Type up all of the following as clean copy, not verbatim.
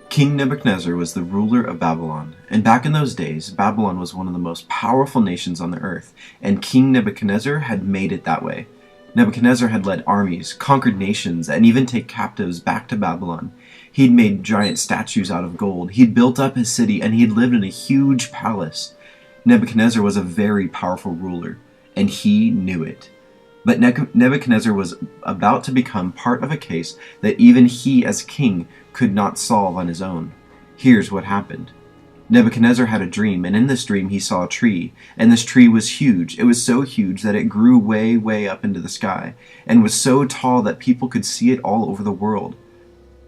King Nebuchadnezzar was the ruler of Babylon, and back in those days, Babylon was one of the most powerful nations on the earth, and King Nebuchadnezzar had made it that way. Nebuchadnezzar had led armies, conquered nations, and even taken captives back to Babylon. He'd made giant statues out of gold, he'd built up his city, and he'd lived in a huge palace. Nebuchadnezzar was a very powerful ruler, and he knew it. But Nebuchadnezzar was about to become part of a case that even he as king could not solve on his own. Here's what happened. Nebuchadnezzar had a dream, and in this dream he saw a tree, and this tree was huge. It was so huge that it grew way, way up into the sky, and was so tall that people could see it all over the world.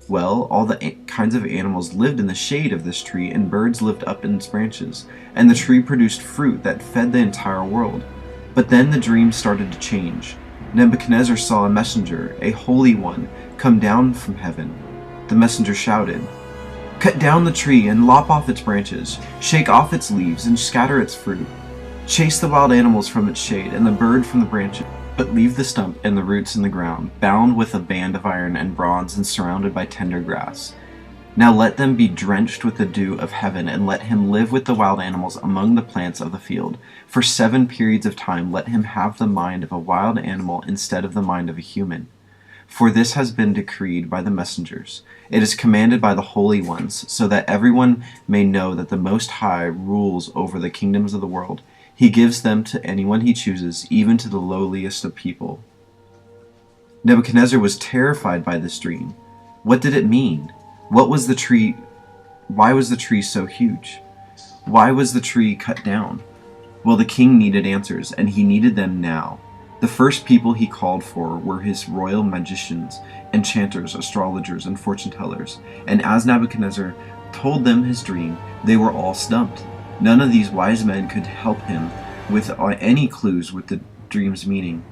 Well, all the kinds of animals lived in the shade of this tree, and birds lived up in its branches, and the tree produced fruit that fed the entire world. But then the dream started to change. Nebuchadnezzar saw a messenger, a holy one, come down from heaven. The messenger shouted, "Cut down the tree and lop off its branches, shake off its leaves and scatter its fruit. Chase the wild animals from its shade and the bird from the branches, but leave the stump and the roots in the ground, bound with a band of iron and bronze and surrounded by tender grass. Now let them be drenched with the dew of heaven, and let him live with the wild animals among the plants of the field. For 7 periods of time let him have the mind of a wild animal instead of the mind of a human. For this has been decreed by the messengers. It is commanded by the holy ones, so that everyone may know that the Most High rules over the kingdoms of the world. He gives them to anyone he chooses, even to the lowliest of people." Nebuchadnezzar was terrified by this dream. What did it mean? What was the tree? Why was the tree so huge? Why was the tree cut down? Well, the king needed answers, and he needed them now. The first people he called for were his royal magicians, enchanters, astrologers, and fortune-tellers. And as Nebuchadnezzar told them his dream, they were all stumped. None of these wise men could help him with any clues with the dream's meaning.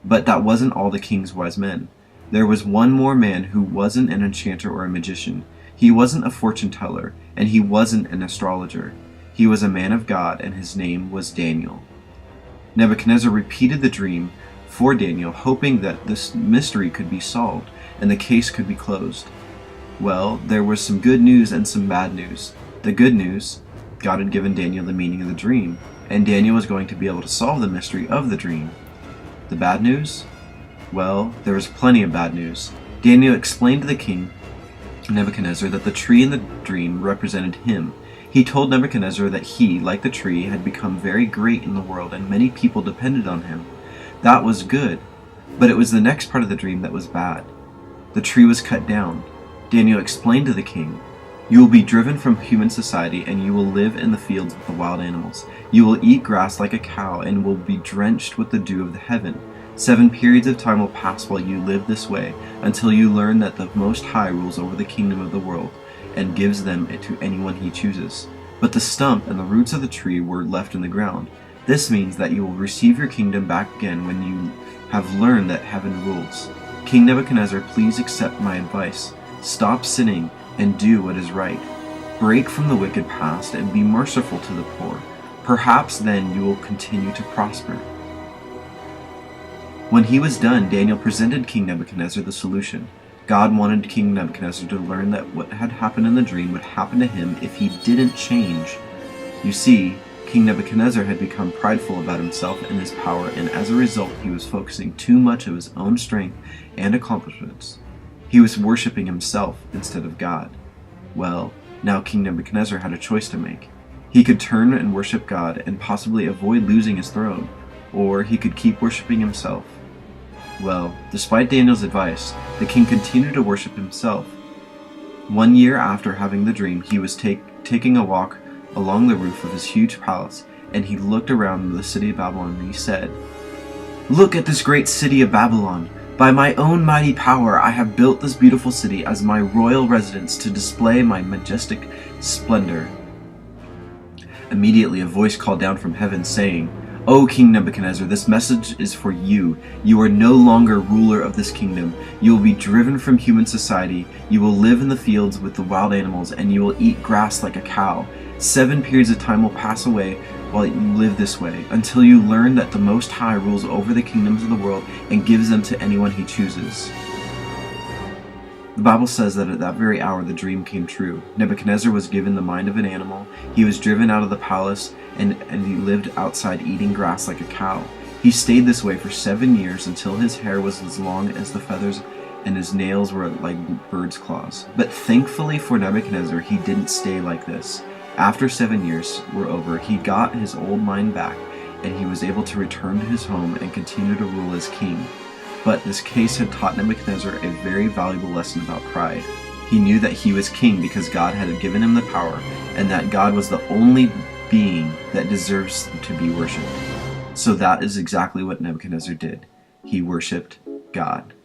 But that wasn't all the king's wise men. There was one more man who wasn't an enchanter or a magician. He wasn't a fortune-teller, and he wasn't an astrologer. He was a man of God, and his name was Daniel. Nebuchadnezzar repeated the dream for Daniel, hoping that this mystery could be solved and the case could be closed. Well, there was some good news and some bad news. The good news, God had given Daniel the meaning of the dream, and Daniel was going to be able to solve the mystery of the dream. The bad news? Well, there was plenty of bad news. Daniel explained to the king, Nebuchadnezzar, that the tree in the dream represented him. He told Nebuchadnezzar that he, like the tree, had become very great in the world, and many people depended on him. That was good, but it was the next part of the dream that was bad. The tree was cut down. Daniel explained to the king, "You will be driven from human society, and you will live in the fields with the wild animals. You will eat grass like a cow, and will be drenched with the dew of the heaven. 7 periods of time will pass while you live this way, until you learn that the Most High rules over the kingdom of the world, and gives them to anyone he chooses. But the stump and the roots of the tree were left in the ground. This means that you will receive your kingdom back again when you have learned that heaven rules. King Nebuchadnezzar, please accept my advice. Stop sinning and do what is right. Break from the wicked past and be merciful to the poor. Perhaps then you will continue to prosper." When he was done, Daniel presented King Nebuchadnezzar the solution. God wanted King Nebuchadnezzar to learn that what had happened in the dream would happen to him if he didn't change. You see, King Nebuchadnezzar had become prideful about himself and his power, and as a result he was focusing too much of his own strength and accomplishments. He was worshiping himself instead of God. Well, now King Nebuchadnezzar had a choice to make. He could turn and worship God and possibly avoid losing his throne, or he could keep worshiping himself. Well, despite Daniel's advice, the king continued to worship himself. 1 year after having the dream, he was taking a walk along the roof of his huge palace, and he looked around the city of Babylon, and he said, "Look at this great city of Babylon. By my own mighty power I have built this beautiful city as my royal residence to display my majestic splendor." Immediately a voice called down from heaven, saying, "O King Nebuchadnezzar, this message is for you. You are no longer ruler of this kingdom. You will be driven from human society. You will live in the fields with the wild animals, and you will eat grass like a cow. 7 periods of time will pass away while you live this way, until you learn that the Most High rules over the kingdoms of the world and gives them to anyone he chooses." The Bible says that at that very hour the dream came true. Nebuchadnezzar was given the mind of an animal. He was driven out of the palace, and he lived outside eating grass like a cow. He stayed this way for 7 years until his hair was as long as the feathers and his nails were like birds' claws. But thankfully for Nebuchadnezzar, he didn't stay like this. After 7 years were over, he got his old mind back, and he was able to return to his home and continue to rule as king. But this case had taught Nebuchadnezzar a very valuable lesson about pride. He knew that he was king because God had given him the power, and that God was the only being that deserves to be worshipped. So that is exactly what Nebuchadnezzar did. He worshipped God.